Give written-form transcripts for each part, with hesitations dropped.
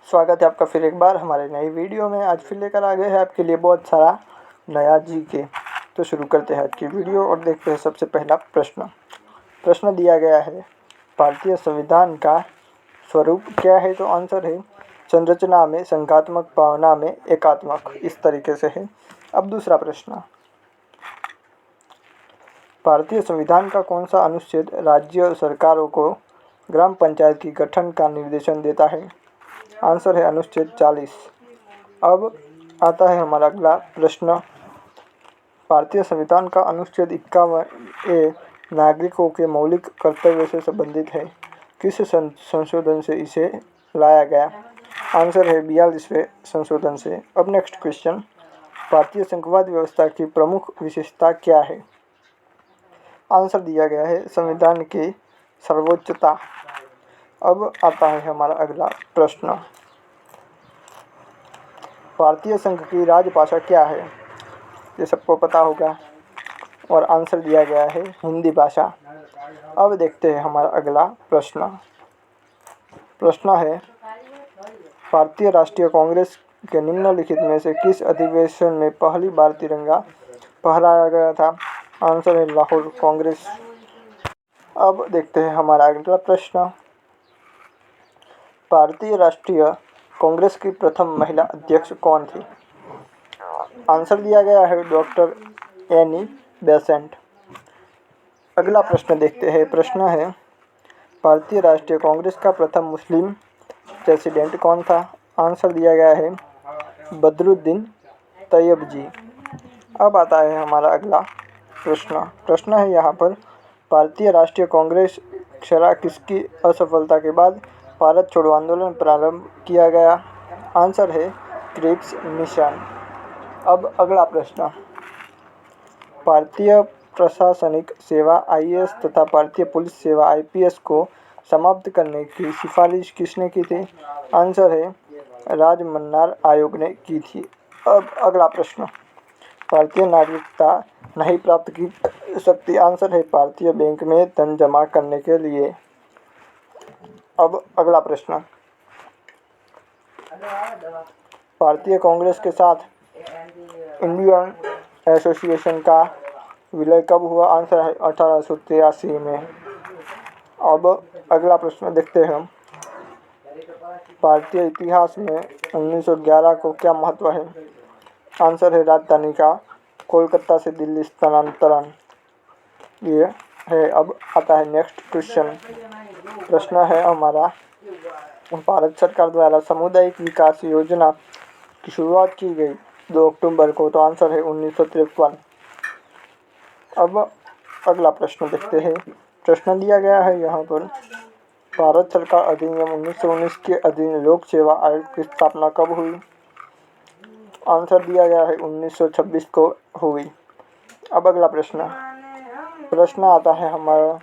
स्वागत है आपका फिर एक बार हमारे नई वीडियो में। आज फिर लेकर आ गए हैं आपके लिए बहुत सारा नया जीके। तो शुरू करते हैं आज की वीडियो और देखते हैं सबसे पहला प्रश्न दिया गया है, भारतीय संविधान का स्वरूप क्या है? तो आंसर है संरचना में संघात्मक, भावना में एकात्मक। इस तरीके से है। अब दूसरा प्रश्न, भारतीय संविधान का कौन सा अनुच्छेद राज्य सरकारों को ग्राम पंचायत की गठन का निर्देशन देता है? आंसर है अनुच्छेद 40। अब आता है हमारा अगला प्रश्न, भारतीय संविधान का अनुच्छेद 51 नागरिकों के मौलिक कर्तव्य से संबंधित है। किस संशोधन से इसे लाया गया? आंसर है 42वें संशोधन से। अब नेक्स्ट क्वेश्चन, भारतीय संघवाद व्यवस्था की प्रमुख विशेषता क्या है? आंसर दिया गया है संविधान की सर्वोच्चता। अब आता है हमारा अगला प्रश्न, भारतीय संघ की राजभाषा क्या है? ये सबको पता होगा और आंसर दिया गया है हिंदी भाषा। अब देखते हैं हमारा अगला प्रश्न है, भारतीय राष्ट्रीय कांग्रेस के निम्नलिखित में से किस अधिवेशन में पहली बार तिरंगा फहराया गया था? आंसर है लाहौर कांग्रेस। अब देखते हैं हमारा अगला प्रश्न, भारतीय राष्ट्रीय कांग्रेस की प्रथम महिला अध्यक्ष कौन थी? आंसर दिया गया है डॉक्टर एनी बेसेंट। अगला प्रश्न देखते हैं। प्रश्न है, भारतीय राष्ट्रीय कांग्रेस का प्रथम मुस्लिम प्रेसिडेंट कौन था? आंसर दिया गया है बदरुद्दीन तैयबजी। अब आता है हमारा अगला प्रश्न है यहाँ पर, भारतीय राष्ट्रीय कांग्रेस क्षरा किसकी असफलता के बाद भारत छोड़ो आंदोलन प्रारंभ किया गया? आंसर है क्रिप्स मिशन। अब अगला प्रश्न, भारतीय प्रशासनिक सेवा आईएएस तथा भारतीय पुलिस सेवा आईपीएस को समाप्त करने की सिफारिश किसने की थी? आंसर है राजमन्नार आयोग ने की थी। अब अगला प्रश्न, भारतीय नागरिकता नहीं प्राप्त की सकती? आंसर है भारतीय बैंक में धन जमा करने के लिए। अब अगला प्रश्न, भारतीय कांग्रेस के साथ इंडियन एसोसिएशन का विलय कब हुआ? आंसर है 1883 में। अब अगला प्रश्न देखते हैं, भारतीय इतिहास में 1911 को क्या महत्व है? आंसर है राजधानी का कोलकाता से दिल्ली स्थानांतरण। ये है। अब आता है नेक्स्ट क्वेश्चन। प्रश्न है हमारा, भारत सरकार द्वारा सामुदायिक विकास योजना की शुरुआत की गई 2 अक्टूबर को। तो आंसर है 1953। अब अगला प्रश्न देखते हैं। प्रश्न दिया गया है यहाँ पर, भारत सरकार अधिनियम 1919 के अधीन लोक सेवा आयोग की स्थापना कब हुई? आंसर दिया गया है 1926 को हुई। अब अगला प्रश्न आता है हमारा,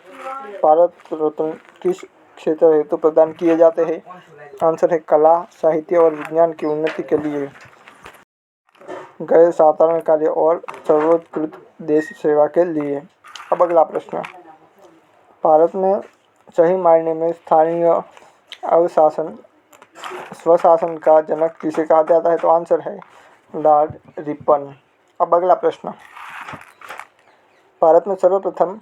भारत रत्न किस क्षेत्र हेतु प्रदान किए जाते हैं? आंसर है कला, साहित्य और विज्ञान की उन्नति के लिए, गैर साधारण कार्य और सर्वोत्कृष्ट देश सेवा के लिए। अब अगला प्रश्न, भारत में सही मायने में स्थानीय स्वशासन का जनक किसे कहा जाता है? तो आंसर है लॉर्ड रिपन। अब अगला प्रश्न, भारत में सर्वप्रथम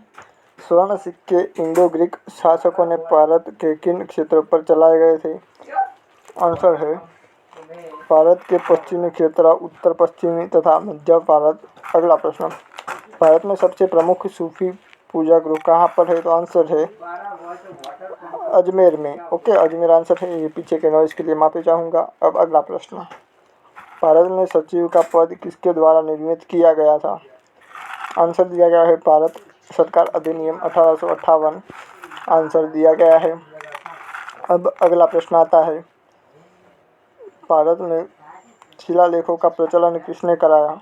स्वर्ण सिक्के इंडो ग्रीक शासकों ने भारत के किन क्षेत्रों पर चलाए गए थे? आंसर है भारत के पश्चिमी क्षेत्र, उत्तर पश्चिमी तथा मध्य भारत। अगला प्रश्न, भारत में सबसे प्रमुख सूफी पूजा गृह कहाँ पर है? तो आंसर है अजमेर में। ओके, अजमेर आंसर है। ये पीछे के नॉइज के लिए माफी चाहूँगा। अब अगला प्रश्न, भारत में सचिव का पद किसके द्वारा निर्मित किया गया था? आंसर दिया गया है भारत सरकार अधिनियम 1858। आंसर दिया गया है। अब अगला प्रश्न आता है, भारत में शिलालेखों का प्रचलन किसने कराया?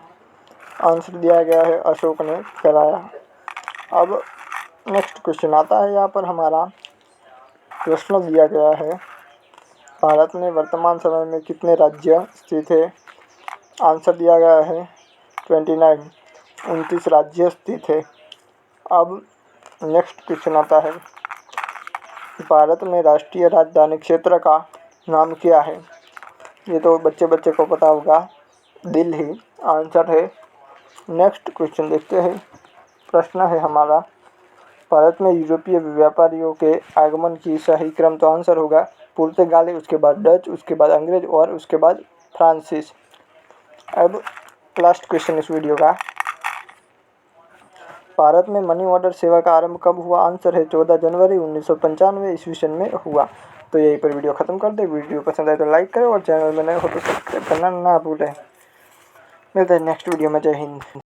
आंसर दिया गया है अशोक ने कराया। अब नेक्स्ट क्वेश्चन आता है यहाँ पर हमारा, प्रश्न दिया गया है, भारत में वर्तमान समय में कितने राज्य स्थित है? आंसर दिया गया है 29 राज्य स्थित है। अब नेक्स्ट क्वेश्चन आता है, भारत में राष्ट्रीय राजधानी क्षेत्र का नाम क्या है? ये तो बच्चे बच्चे को पता होगा, दिल्ली आंसर है। नेक्स्ट क्वेश्चन देखते हैं। प्रश्न है हमारा, भारत में यूरोपीय व्यापारियों के आगमन की सही क्रम, तो आंसर होगा पुर्तगाली, उसके बाद डच, उसके बाद अंग्रेज और उसके बाद फ्रांसीस। अब लास्ट क्वेश्चन इस वीडियो का, भारत में मनी ऑर्डर सेवा का आरंभ कब हुआ? आंसर है 14 जनवरी 1995 ईस्वी सन में हुआ। तो यहीं पर वीडियो खत्म कर दे। वीडियो पसंद आए तो लाइक करें और चैनल में नए हो तो सब्सक्राइब करना ना भूलें। मिलते हैं नेक्स्ट वीडियो में। जय हिंद।